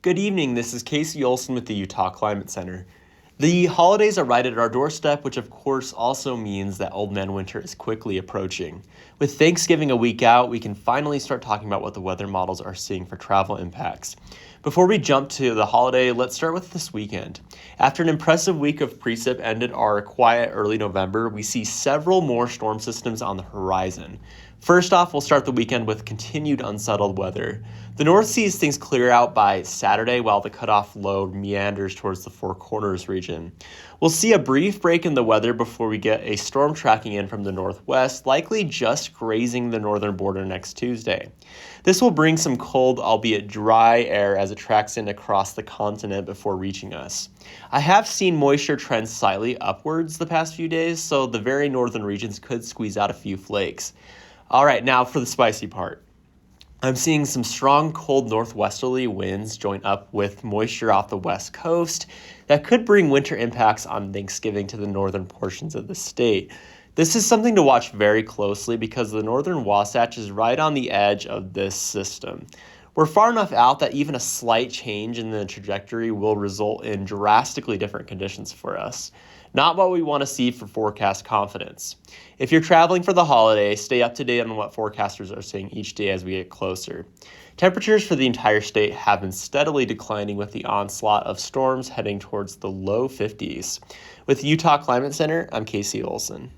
Good evening, this is Casey Olsen with the Utah Climate Center. The holidays are right at our doorstep, which of course also means that Old Man Winter is quickly approaching. With Thanksgiving a week out, we can finally start talking about what the weather models are seeing for travel impacts. Before we jump to the holiday, let's start with this weekend. After an impressive week of precip ended our quiet early November, we see several more storm systems on the horizon. First off, we'll start the weekend with continued unsettled weather. The North sees things clear out by Saturday while the cutoff low meanders towards the Four Corners region. We'll see a brief break in the weather before we get a storm tracking in from the northwest, likely just grazing the northern border next Tuesday. This will bring some cold, albeit dry air as it tracks in across the continent before reaching us. I have seen moisture trend slightly upwards the past few days, so the very northern regions could squeeze out a few flakes. All right, now for the spicy part. I'm seeing some strong cold northwesterly winds join up with moisture off the west coast that could bring winter impacts on Thanksgiving to the northern portions of the state. This is something to watch very closely because the northern Wasatch is right on the edge of this system. We're far enough out that even a slight change in the trajectory will result in drastically different conditions for us. Not what we want to see for forecast confidence. If you're traveling for the holiday, stay up to date on what forecasters are saying each day as we get closer. Temperatures for the entire state have been steadily declining with the onslaught of storms heading towards the low 50s. With the Utah Climate Center, I'm Casey Olsen.